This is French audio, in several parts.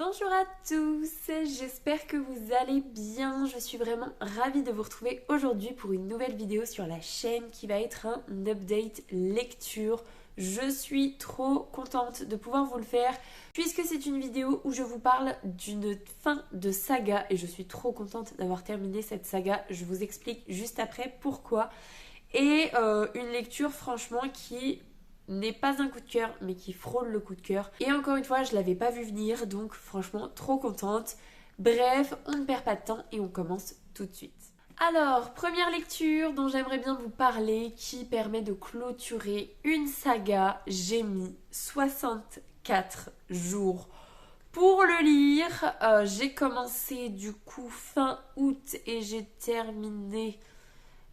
Bonjour à tous, j'espère que vous allez bien. Je suis vraiment ravie de vous retrouver aujourd'hui pour une nouvelle vidéo sur la chaîne qui va être un update lecture. Je suis trop contente de pouvoir vous le faire puisque c'est une vidéo où je vous parle d'une fin de saga et je suis trop contente d'avoir terminé cette saga. Je vous explique juste après pourquoi. Et une lecture franchement qui n'est pas un coup de cœur mais qui frôle le coup de cœur. Et encore une fois, je l'avais pas vu venir, donc franchement trop contente. Bref, on ne perd pas de temps et on commence tout de suite. Alors, première lecture dont j'aimerais bien vous parler qui permet de clôturer une saga. J'ai mis 64 jours pour le lire. J'ai commencé du coup fin août et j'ai terminé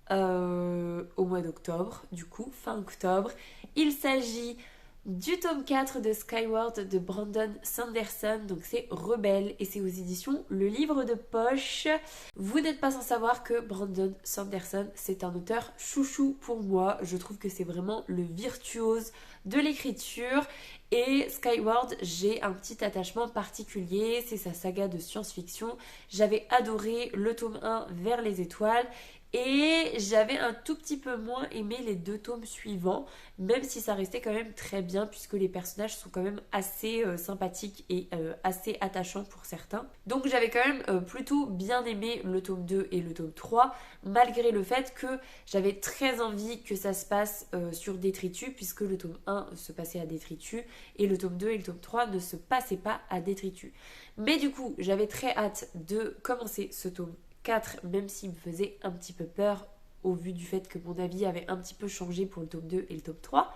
au mois d'octobre, du coup, fin octobre. Il s'agit du tome 4 de Skyward de Brandon Sanderson, donc c'est Rebelle et c'est aux éditions Le Livre de Poche. Vous n'êtes pas sans savoir que Brandon Sanderson, c'est un auteur chouchou pour moi. Je trouve que c'est vraiment le virtuose de l'écriture. Et Skyward, j'ai un petit attachement particulier, c'est sa saga de science-fiction. J'avais adoré le tome 1 Vers les étoiles. Et j'avais un tout petit peu moins aimé les deux tomes suivants, même si ça restait quand même très bien puisque les personnages sont quand même assez sympathiques et assez attachants pour certains. Donc j'avais quand même plutôt bien aimé le tome 2 et le tome 3, malgré le fait que j'avais très envie que ça se passe sur Détritus, puisque le tome 1 se passait à Détritus et le tome 2 et le tome 3 ne se passaient pas à Détritus. Mais du coup, j'avais très hâte de commencer ce tome 4, même s'il me faisait un petit peu peur au vu du fait que mon avis avait un petit peu changé pour le tome 2 et le tome 3,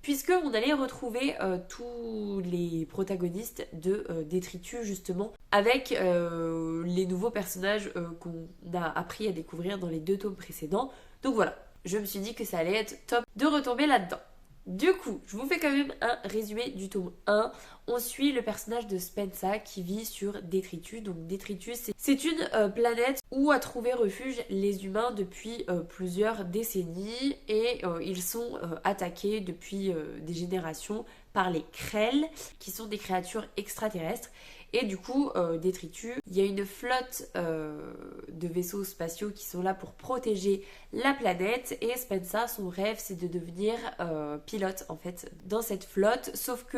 puisque on allait retrouver tous les protagonistes de Détritus justement, avec les nouveaux personnages qu'on a appris à découvrir dans les deux tomes précédents. Donc voilà, je me suis dit que ça allait être top de retomber là-dedans. Du coup, je vous fais quand même un résumé du tome 1. On suit le personnage de Spensa qui vit sur Détritus. Donc Détritus, c'est une planète où a trouvé refuge les humains depuis plusieurs décennies. Et ils sont attaqués depuis des générations par les Krell, qui sont des créatures extraterrestres. Et du coup, Détritus, il y a une flotte de vaisseaux spatiaux qui sont là pour protéger la planète. Et Spensa, son rêve, c'est de devenir pilote en fait dans cette flotte. Sauf que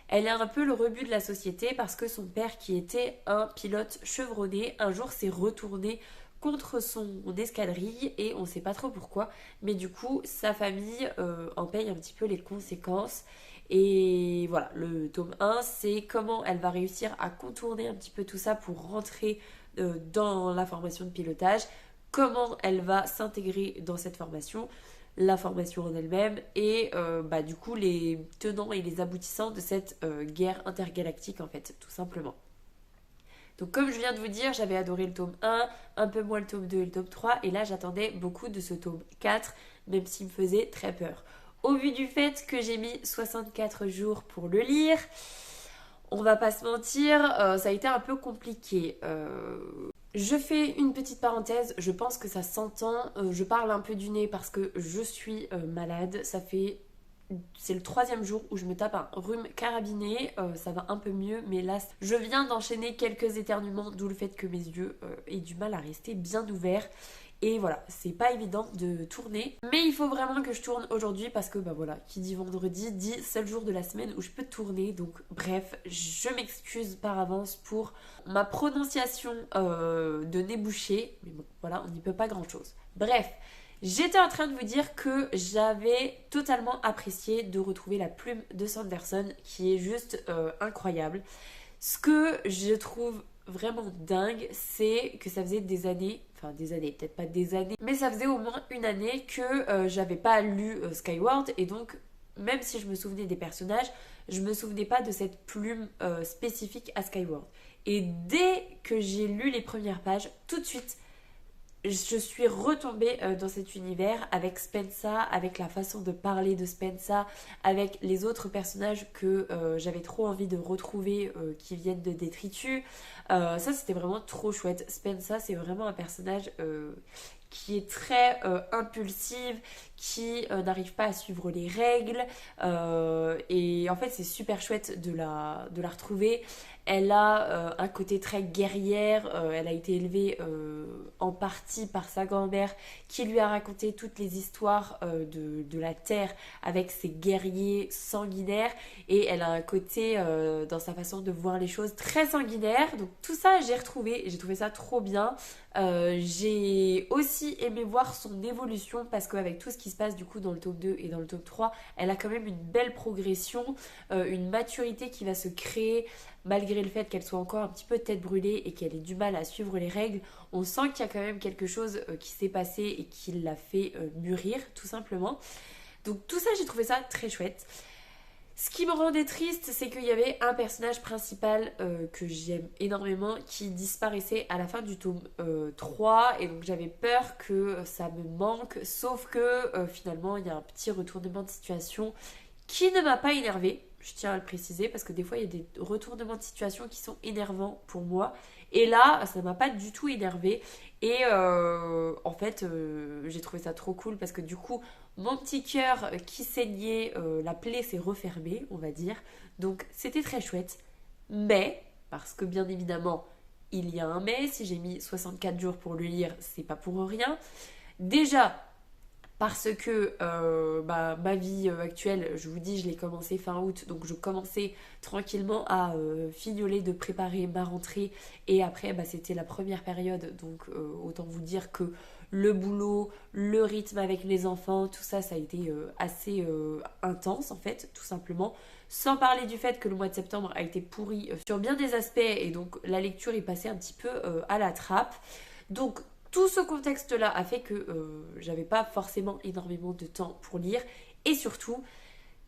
elle est un peu le rebut de la société parce que son père, qui était un pilote chevronné, un jour s'est retourné contre son escadrille et on sait pas trop pourquoi. Mais du coup, sa famille en paye un petit peu les conséquences. Et voilà, le tome 1, c'est comment elle va réussir à contourner un petit peu tout ça pour rentrer dans la formation de pilotage, comment elle va s'intégrer dans cette formation, la formation en elle-même, et du coup les tenants et les aboutissants de cette guerre intergalactique en fait, tout simplement. Donc comme je viens de vous dire, j'avais adoré le tome 1, un peu moins le tome 2 et le tome 3, et là j'attendais beaucoup de ce tome 4, même s'il me faisait très peur. Au vu du fait que j'ai mis 64 jours pour le lire, on va pas se mentir, ça a été un peu compliqué. Je fais une petite parenthèse, je pense que ça s'entend, je parle un peu du nez parce que je suis malade, c'est le 3e jour où je me tape un rhume carabiné, ça va un peu mieux, mais là je viens d'enchaîner quelques éternuements, d'où le fait que mes yeux aient du mal à rester bien ouverts. Et voilà, c'est pas évident de tourner, mais il faut vraiment que je tourne aujourd'hui parce que voilà, qui dit vendredi dit seul jour de la semaine où je peux tourner. Donc bref, je m'excuse par avance pour ma prononciation de nez bouché, mais bon voilà, on n'y peut pas grand chose. Bref, j'étais en train de vous dire que j'avais totalement apprécié de retrouver la plume de Sanderson qui est juste incroyable. Ce que je trouve vraiment dingue, c'est que ça faisait des années, peut-être pas des années, mais ça faisait au moins une année que j'avais pas lu Skyward, et donc même si je me souvenais des personnages, je me souvenais pas de cette plume spécifique à Skyward. Et dès que j'ai lu les premières pages, tout de suite, je suis retombée dans cet univers avec Spensa, avec la façon de parler de Spensa, avec les autres personnages que j'avais trop envie de retrouver qui viennent de Détritus. Ça, c'était vraiment trop chouette. Spensa, c'est vraiment un personnage qui est très impulsive, qui n'arrive pas à suivre les règles. Et en fait, c'est super chouette de la retrouver. Elle a un côté très guerrière, elle a été élevée en partie par sa grand-mère qui lui a raconté toutes les histoires de la terre avec ses guerriers sanguinaires, et elle a un côté dans sa façon de voir les choses très sanguinaire. Donc tout ça j'ai retrouvé et j'ai trouvé ça trop bien. J'ai aussi aimé voir son évolution parce qu'avec tout ce qui se passe du coup dans le tome 2 et dans le tome 3, elle a quand même une belle progression, une maturité qui va se créer malgré le fait qu'elle soit encore un petit peu tête brûlée et qu'elle ait du mal à suivre les règles. On sent qu'il y a quand même quelque chose qui s'est passé et qui l'a fait mûrir tout simplement. Donc tout ça j'ai trouvé ça très chouette. Ce qui me rendait triste, c'est qu'il y avait un personnage principal que j'aime énormément qui disparaissait à la fin du tome 3, et donc j'avais peur que ça me manque, sauf que finalement il y a un petit retournement de situation qui ne m'a pas énervée, je tiens à le préciser, parce que des fois il y a des retournements de situation qui sont énervants pour moi, et là ça m'a pas du tout énervée, et en fait j'ai trouvé ça trop cool parce que du coup mon petit cœur qui saignait, la plaie s'est refermée, on va dire. Donc c'était très chouette. Mais, parce que bien évidemment, il y a un mais, si j'ai mis 64 jours pour le lire, c'est pas pour rien. Déjà, parce que ma vie actuelle, je vous dis, je l'ai commencé fin août, donc je commençais tranquillement à fignoler de préparer ma rentrée, et après c'était la première période, donc autant vous dire que le boulot, le rythme avec les enfants, tout ça, ça a été assez intense en fait, tout simplement. Sans parler du fait que le mois de septembre a été pourri sur bien des aspects, et donc la lecture est passée un petit peu à la trappe. Donc tout ce contexte-là a fait que j'avais pas forcément énormément de temps pour lire, et surtout,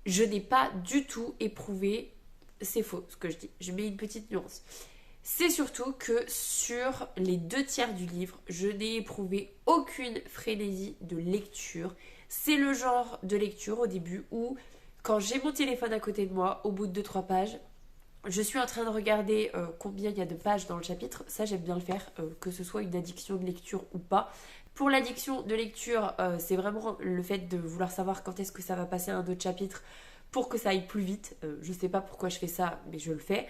je n'ai pas du tout éprouvé, c'est faux ce que je dis, je mets une petite nuance. C'est surtout que sur les 2 tiers du livre, je n'ai éprouvé aucune frénésie de lecture. C'est le genre de lecture au début où, quand j'ai mon téléphone à côté de moi, au bout de 2-3 pages, je suis en train de regarder combien il y a de pages dans le chapitre. Ça, j'aime bien le faire, que ce soit une addiction de lecture ou pas. Pour l'addiction de lecture, c'est vraiment le fait de vouloir savoir quand est-ce que ça va passer un autre chapitre pour que ça aille plus vite. Je sais pas pourquoi je fais ça, mais je le fais.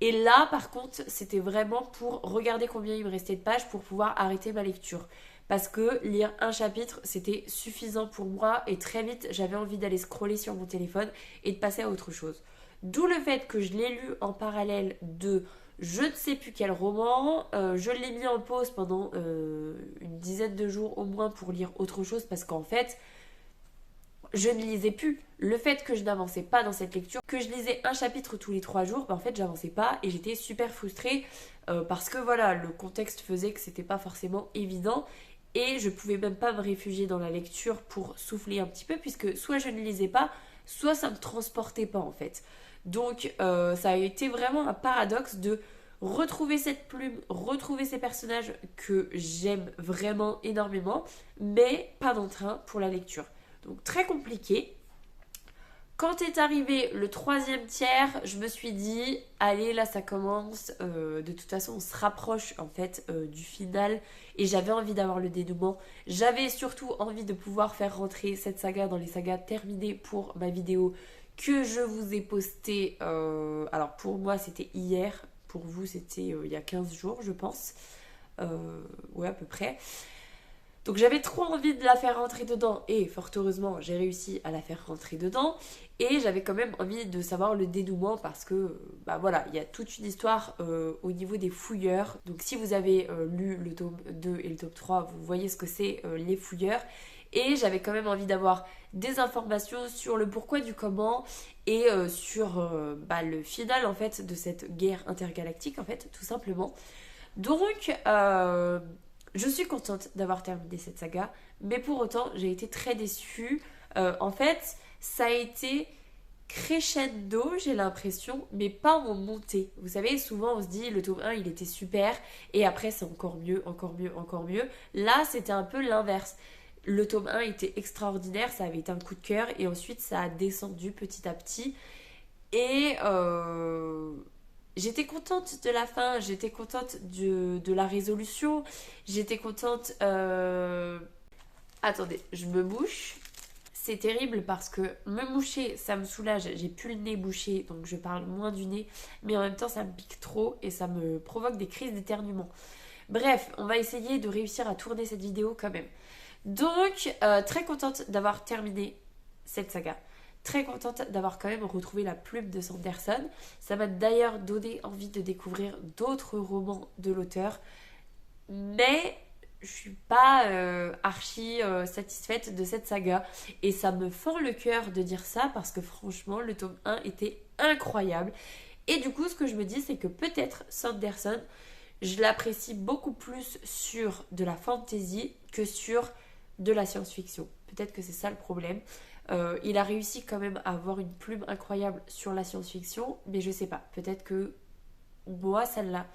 Et là, par contre, c'était vraiment pour regarder combien il me restait de pages pour pouvoir arrêter ma lecture. Parce que lire un chapitre, c'était suffisant pour moi, et très vite, j'avais envie d'aller scroller sur mon téléphone et de passer à autre chose. D'où le fait que je l'ai lu en parallèle de je ne sais plus quel roman. Je l'ai mis en pause pendant une dizaine de jours au moins pour lire autre chose, parce qu'en fait, je ne lisais plus. Le fait que je n'avançais pas dans cette lecture, que je lisais un chapitre tous les 3 jours, en fait j'avançais pas, et j'étais super frustrée parce que voilà, le contexte faisait que c'était pas forcément évident, et je pouvais même pas me réfugier dans la lecture pour souffler un petit peu, puisque soit je ne lisais pas, soit ça me transportait pas en fait. Donc ça a été vraiment un paradoxe de retrouver cette plume, retrouver ces personnages que j'aime vraiment énormément, mais pas d'entrain pour la lecture. Donc très compliqué. Quand est arrivé le 3e tiers, je me suis dit, allez là ça commence, de toute façon on se rapproche en fait du final, et j'avais envie d'avoir le dénouement. J'avais surtout envie de pouvoir faire rentrer cette saga dans les sagas terminées pour ma vidéo que je vous ai postée, alors pour moi c'était hier, pour vous c'était il y a 15 jours je pense, ouais à peu près. Donc j'avais trop envie de la faire rentrer dedans, et fort heureusement j'ai réussi à la faire rentrer dedans, et j'avais quand même envie de savoir le dénouement parce que bah voilà, il y a toute une histoire au niveau des fouilleurs. Donc si vous avez lu le tome 2 et le tome 3, vous voyez ce que c'est les fouilleurs, et j'avais quand même envie d'avoir des informations sur le pourquoi du comment, et sur le final en fait de cette guerre intergalactique en fait, tout simplement. Donc je suis contente d'avoir terminé cette saga, mais pour autant, j'ai été très déçue. En fait, ça a été crescendo, j'ai l'impression, mais pas en montée. Vous savez, souvent on se dit, le tome 1, il était super, et après c'est encore mieux, encore mieux, encore mieux. Là, c'était un peu l'inverse. Le tome 1 était extraordinaire, ça avait été un coup de cœur, et ensuite ça a descendu petit à petit. Et j'étais contente de la fin, j'étais contente de la résolution, j'étais contente... Attendez, je me bouche. c'est terrible parce que me moucher, ça me soulage, j'ai plus le nez bouché, donc je parle moins du nez, mais en même temps ça me pique trop et ça me provoque des crises d'éternuement. Bref, on va essayer de réussir à tourner cette vidéo quand même. Donc, très contente d'avoir terminé cette saga. Très contente d'avoir quand même retrouvé la plume de Sanderson. Ça m'a d'ailleurs donné envie de découvrir d'autres romans de l'auteur. Mais je suis pas archi satisfaite de cette saga. Et ça me fend le cœur de dire ça parce que franchement, le tome 1 était incroyable. Et du coup, ce que je me dis, c'est que peut-être Sanderson, je l'apprécie beaucoup plus sur de la fantasy que sur de la science-fiction. Peut-être que c'est ça le problème. Il a réussi quand même à avoir une plume incroyable sur la science-fiction, mais je sais pas. Peut-être que moi, celle-là,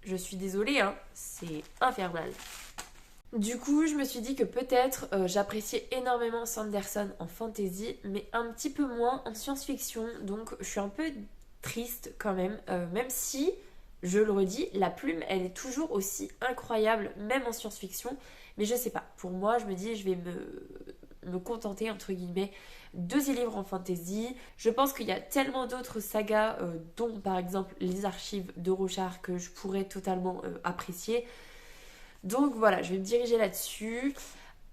je suis désolée, hein, c'est infernal. Du coup, je me suis dit que peut-être j'appréciais énormément Sanderson en fantasy, mais un petit peu moins en science-fiction. Donc, je suis un peu triste quand même, même si, je le redis, la plume, elle est toujours aussi incroyable, même en science-fiction. Mais je sais pas, pour moi, je me dis, je vais me contenter, entre guillemets, de ces livres en fantasy. Je pense qu'il y a tellement d'autres sagas, dont par exemple les archives de Rochard, que je pourrais totalement apprécier. Donc voilà, je vais me diriger là-dessus.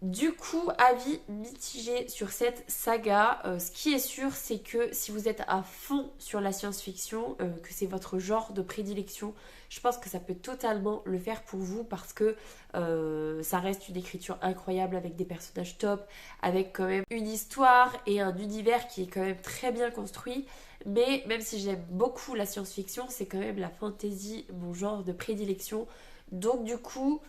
Du coup, avis mitigé sur cette saga. Ce qui est sûr, c'est que si vous êtes à fond sur la science-fiction, que c'est votre genre de prédilection, je pense que ça peut totalement le faire pour vous parce que ça reste une écriture incroyable avec des personnages top, avec quand même une histoire et un univers qui est quand même très bien construit. Mais même si j'aime beaucoup la science-fiction, c'est quand même la fantasy, mon genre de prédilection. Donc du coup...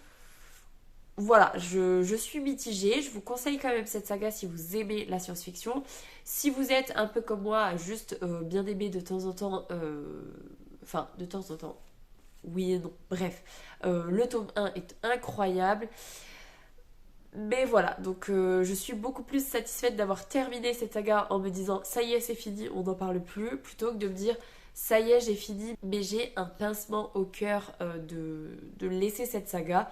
Voilà, je suis mitigée. Je vous conseille quand même cette saga si vous aimez la science-fiction. Si vous êtes un peu comme moi, juste bien aimé de temps en temps, enfin de temps en temps, oui et non, bref, le tome 1 est incroyable. Mais voilà, donc je suis beaucoup plus satisfaite d'avoir terminé cette saga en me disant ça y est, c'est fini, on n'en parle plus, plutôt que de me dire ça y est, j'ai fini, mais j'ai un pincement au cœur de laisser cette saga.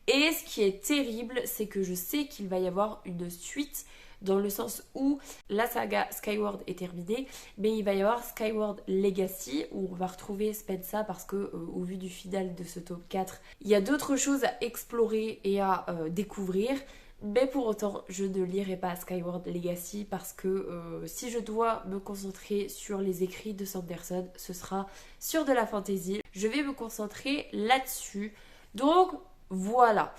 Et ce qui est terrible, c'est que je sais qu'il va y avoir une suite dans le sens où la saga Skyward est terminée, mais il va y avoir Skyward Legacy où on va retrouver Spensa parce que au vu du final de ce tome 4, il y a d'autres choses à explorer et à découvrir. Mais pour autant, je ne lirai pas Skyward Legacy parce que si je dois me concentrer sur les écrits de Sanderson, ce sera sur de la fantasy. Je vais me concentrer là-dessus. Donc voilà.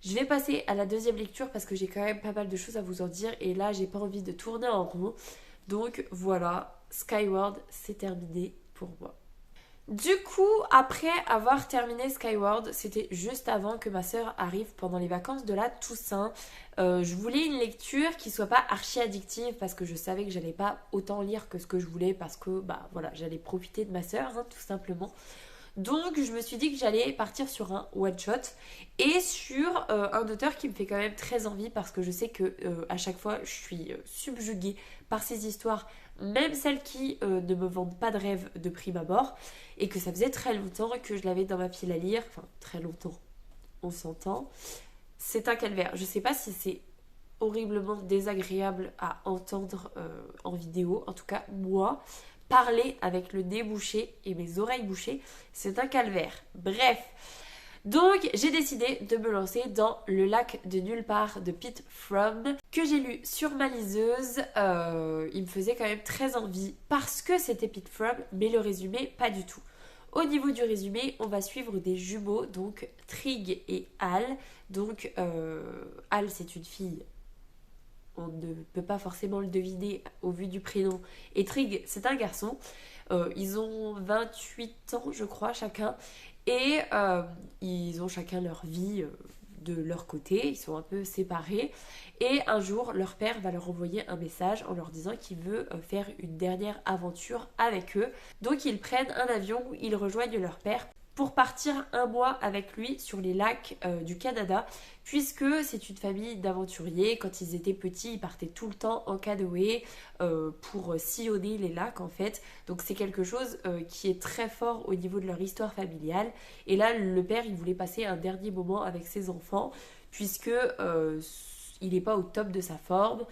Je vais passer à la deuxième lecture parce que j'ai quand même pas mal de choses à vous en dire et là j'ai pas envie de tourner en rond. Donc voilà, Skyward, c'est terminé pour moi. Du coup, après avoir terminé Skyward, c'était juste avant que ma sœur arrive pendant les vacances de la Toussaint. Je voulais une lecture qui soit pas archi addictive parce que je savais que j'allais pas autant lire que ce que je voulais parce que bah voilà, j'allais profiter de ma sœur, hein, tout simplement. Donc je me suis dit que j'allais partir sur un one shot et sur un auteur qui me fait quand même très envie parce que je sais que à chaque fois je suis subjuguée par ces histoires, même celles qui ne me vendent pas de rêve de prime abord, et que ça faisait très longtemps que je l'avais dans ma pile à lire, enfin très longtemps, on s'entend. C'est un calvaire. Je sais pas si c'est horriblement désagréable à entendre en vidéo, en tout cas moi. Parler avec le nez bouché et mes oreilles bouchées, c'est un calvaire. Bref, donc j'ai décidé de me lancer dans Le lac de nulle part de Pete Fromm, que j'ai lu sur ma liseuse. Il me faisait quand même très envie parce que c'était Pete Fromm, mais le résumé, pas du tout. Au niveau du résumé, on va suivre des jumeaux, donc Trig et Al. Donc Al, c'est une fille. On ne peut pas forcément le deviner au vu du prénom. Et Trig, c'est un garçon. Ils ont 28 ans, je crois, chacun. Et ils ont chacun leur vie de leur côté. Ils sont un peu séparés. Et un jour, leur père va leur envoyer un message en leur disant qu'il veut faire une dernière aventure avec eux. Donc ils prennent un avion où ils rejoignent leur père pour partir un mois avec lui sur les lacs du Canada, puisque c'est une famille d'aventuriers. Quand ils étaient petits, ils partaient tout le temps en canoë pour sillonner les lacs en fait. Donc c'est quelque chose qui est très fort au niveau de leur histoire familiale. Et là, le père, il voulait passer un dernier moment avec ses enfants, puisque il n'est pas au top de sa forme.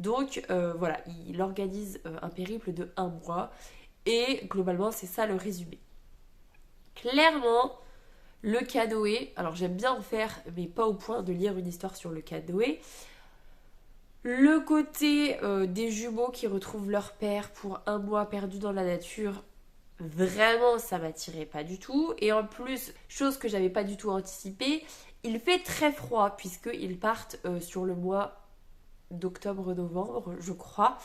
Donc voilà, il organise un périple de 1 mois et globalement c'est ça le résumé. Clairement, le canoë, alors j'aime bien en faire mais pas au point de lire une histoire sur le canoë. Le côté des jumeaux qui retrouvent leur père pour 1 mois perdu dans la nature, vraiment ça m'attirait pas du tout. Et en plus, chose que j'avais pas du tout anticipée, il fait très froid puisqu'ils partent sur le mois d'octobre-novembre, je crois.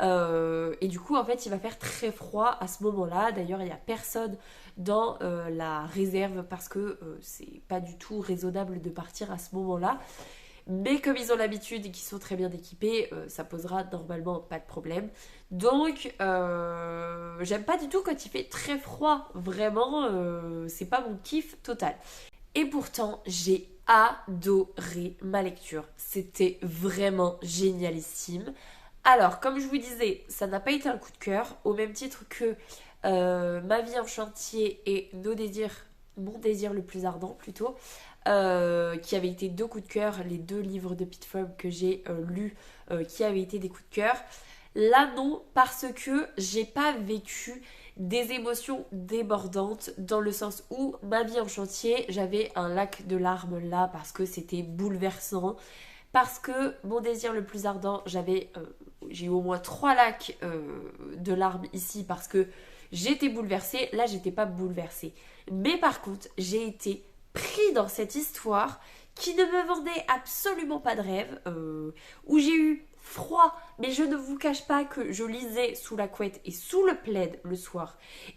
Et du coup, en fait, il va faire très froid à ce moment-là. D'ailleurs, il n'y a personne dans la réserve parce que c'est pas du tout raisonnable de partir à ce moment-là. Mais comme ils ont l'habitude et qu'ils sont très bien équipés, ça posera normalement pas de problème. Donc, j'aime pas du tout quand il fait très froid. Vraiment, c'est pas mon kiff total. Et pourtant, j'ai adoré ma lecture. C'était vraiment génialissime. Alors, comme je vous disais, ça n'a pas été un coup de cœur, au même titre que Ma vie en chantier et Mon désir le plus ardent plutôt, qui avaient été 2 coups de cœur, les 2 livres de Pete Fromm que j'ai lus, qui avaient été des coups de cœur. Là non, parce que j'ai pas vécu des émotions débordantes dans le sens où Ma vie en chantier, j'avais un lac de larmes là parce que c'était bouleversant. Parce que Mon désir le plus ardent, j'ai eu au moins 3 lacs de larmes ici parce que j'étais bouleversée. Là, j'étais pas bouleversée. Mais par contre, j'ai été pris dans cette histoire qui ne me vendait absolument pas de rêve, où j'ai eu froid, mais je ne vous cache pas que je lisais sous la couette et sous le plaid le soir.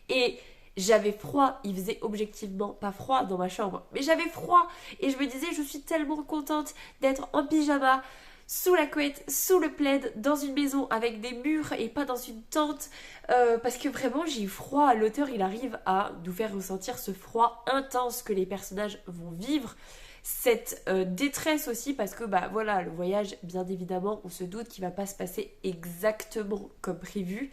Et j'avais froid, il faisait objectivement pas froid dans ma chambre, mais j'avais froid et je me disais je suis tellement contente d'être en pyjama, sous la couette, sous le plaid, dans une maison avec des murs et pas dans une tente, parce que vraiment j'ai eu froid. L'auteur il arrive à nous faire ressentir ce froid intense que les personnages vont vivre, cette détresse aussi parce que bah voilà, le voyage bien évidemment on se doute qu'il va pas se passer exactement comme prévu.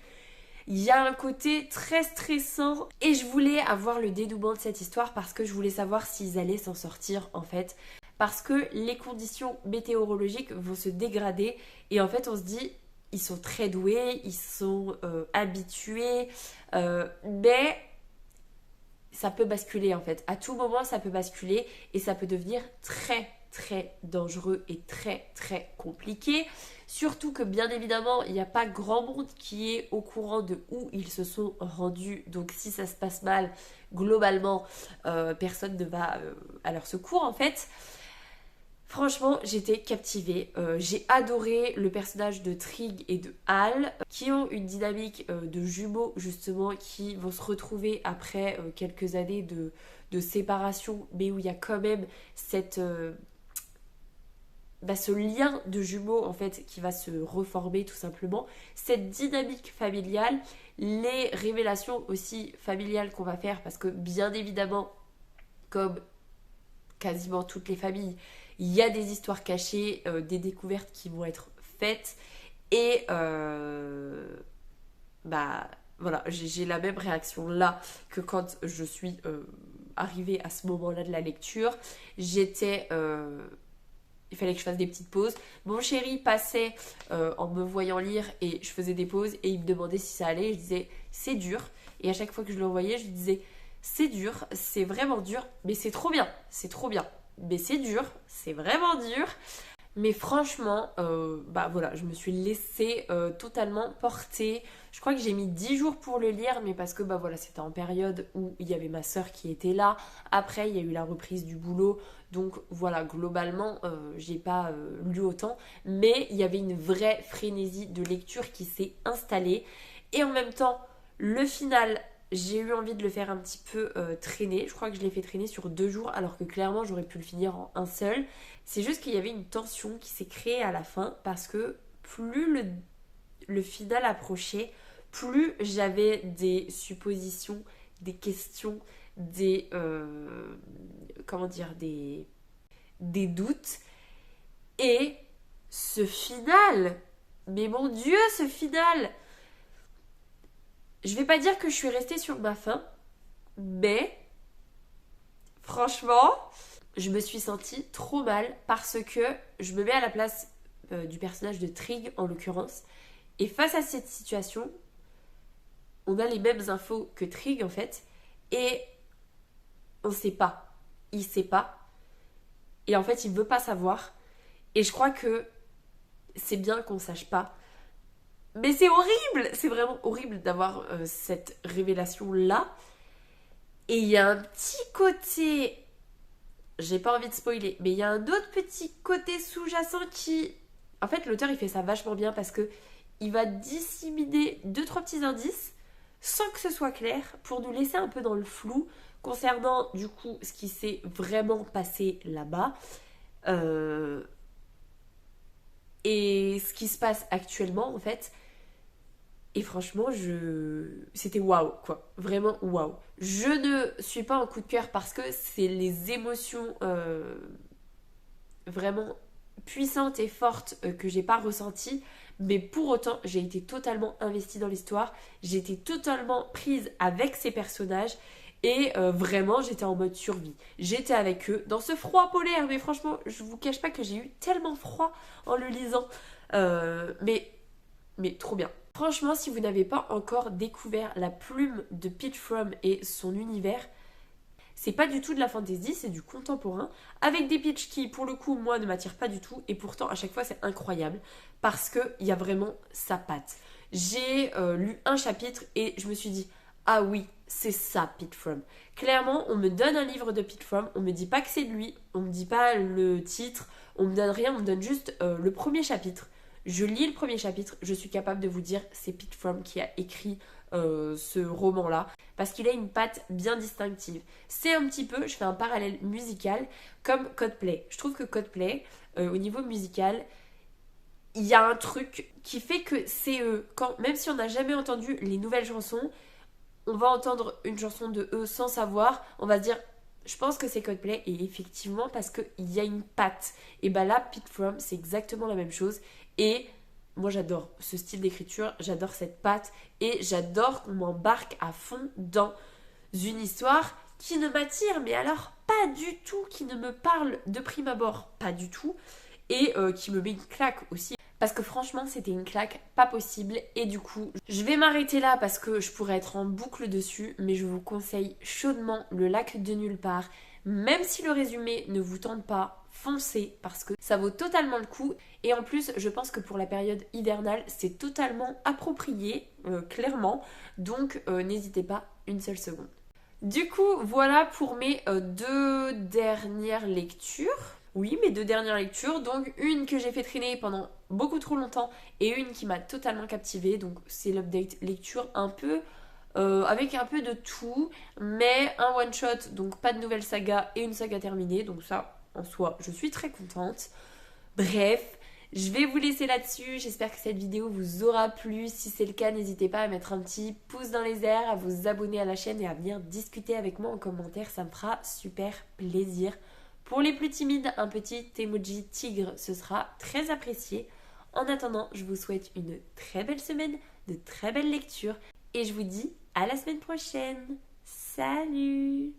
Il y a un côté très stressant et je voulais avoir le dénouement de cette histoire parce que je voulais savoir s'ils allaient s'en sortir en fait. Parce que les conditions météorologiques vont se dégrader et en fait on se dit ils sont très doués, ils sont habitués, mais ça peut basculer en fait. À tout moment ça peut basculer et ça peut devenir très très dangereux et très très compliqué. Surtout que bien évidemment il n'y a pas grand monde qui est au courant de où ils se sont rendus. Donc si ça se passe mal, globalement personne ne va à leur secours en fait. Franchement, j'étais captivée. J'ai adoré le personnage de Trig et de Hal, qui ont une dynamique de jumeaux, justement, qui vont se retrouver après quelques années de séparation, mais où il y a quand même ce lien de jumeaux, en fait, qui va se reformer, tout simplement. Cette dynamique familiale, les révélations aussi familiales qu'on va faire, parce que, bien évidemment, comme quasiment toutes les familles, il y a des histoires cachées, des découvertes qui vont être faites et voilà, j'ai la même réaction là que quand je suis arrivée à ce moment-là de la lecture. Il fallait que je fasse des petites pauses. Mon chéri passait en me voyant lire et je faisais des pauses et il me demandait si ça allait et je disais c'est dur et à chaque fois que je le voyais je lui disais c'est dur, c'est vraiment dur mais c'est trop bien, mais c'est dur, c'est vraiment dur. Mais franchement, voilà, je me suis laissée totalement porter. Je crois que j'ai mis 10 jours pour le lire, mais parce que voilà, c'était en période où il y avait ma soeur qui était là. Après, il y a eu la reprise du boulot. Donc voilà, globalement, j'ai pas lu autant. Mais il y avait une vraie frénésie de lecture qui s'est installée. Et en même temps, le final, j'ai eu envie de le faire un petit peu traîner. Je crois que je l'ai fait traîner sur 2 jours, alors que clairement, j'aurais pu le finir en un seul. C'est juste qu'il y avait une tension qui s'est créée à la fin, parce que plus le final approchait, plus j'avais des suppositions, des questions, des doutes. Et ce final, mais mon Dieu, ce final! Je vais pas dire que je suis restée sur ma faim, mais franchement, je me suis sentie trop mal parce que je me mets à la place du personnage de Trig en l'occurrence. Et face à cette situation, on a les mêmes infos que Trig en fait, et on sait pas. Il sait pas. Et en fait, il veut pas savoir. Et je crois que c'est bien qu'on sache pas. Mais c'est horrible! C'est vraiment horrible d'avoir cette révélation-là. Et il y a un petit côté... J'ai pas envie de spoiler, mais il y a un autre petit côté sous-jacent qui... En fait, l'auteur, il fait ça vachement bien parce que il va disséminer 2-3 petits indices sans que ce soit clair pour nous laisser un peu dans le flou concernant, du coup, ce qui s'est vraiment passé là-bas. Et ce qui se passe actuellement, en fait. Et franchement, c'était waouh, quoi. Vraiment waouh. Je ne suis pas en coup de cœur parce que c'est les émotions vraiment puissantes et fortes que j'ai pas ressenties. Mais pour autant, j'ai été totalement investie dans l'histoire. J'ai été totalement prise avec ces personnages. Et vraiment, j'étais en mode survie. J'étais avec eux dans ce froid polaire. Mais franchement, je vous cache pas que j'ai eu tellement froid en le lisant. Mais trop bien. Franchement, si vous n'avez pas encore découvert la plume de Peach From et son univers, c'est pas du tout de la fantasy, c'est du contemporain, avec des Peach qui, pour le coup, moi, ne m'attirent pas du tout, et pourtant, à chaque fois, c'est incroyable, parce qu'il y a vraiment sa patte. J'ai lu un chapitre et je me suis dit, ah oui, c'est ça, Peach From. Clairement, on me donne un livre de Peach From, on me dit pas que c'est de lui, on me dit pas le titre, on me donne rien, on me donne juste le premier chapitre. Je lis le premier chapitre, je suis capable de vous dire c'est Peach From qui a écrit ce roman-là, parce qu'il a une patte bien distinctive. C'est un petit peu, je fais un parallèle musical, comme Coldplay. Je trouve que Coldplay, au niveau musical, il y a un truc qui fait que c'est eux. Même si on n'a jamais entendu les nouvelles chansons, on va entendre une chanson de eux sans savoir, on va se dire... Je pense que c'est Coldplay et effectivement parce qu'il y a une patte. Et bah là, Peach From, c'est exactement la même chose. Et moi j'adore ce style d'écriture, j'adore cette patte et j'adore qu'on m'embarque à fond dans une histoire qui ne m'attire, mais alors pas du tout, qui ne me parle de prime abord, pas du tout, et qui me met une claque aussi. Parce que franchement, c'était une claque pas possible. Et du coup, je vais m'arrêter là parce que je pourrais être en boucle dessus. Mais je vous conseille chaudement Le Lac de Nulle Part. Même si le résumé ne vous tente pas, foncez parce que ça vaut totalement le coup. Et en plus, je pense que pour la période hivernale, c'est totalement approprié, clairement. Donc, n'hésitez pas une seule seconde. Du coup, voilà pour mes 2 dernières lectures. Oui, mes 2 dernières lectures, donc une que j'ai fait traîner pendant beaucoup trop longtemps et une qui m'a totalement captivée, donc c'est l'update lecture un peu, avec un peu de tout, mais un one shot, donc pas de nouvelle saga et une saga terminée, donc ça en soi je suis très contente. Bref, je vais vous laisser là-dessus, j'espère que cette vidéo vous aura plu, si c'est le cas n'hésitez pas à mettre un petit pouce dans les airs, à vous abonner à la chaîne et à venir discuter avec moi en commentaire, ça me fera super plaisir. Pour les plus timides, un petit emoji tigre, ce sera très apprécié. En attendant, je vous souhaite une très belle semaine, de très belles lectures et je vous dis à la semaine prochaine. Salut!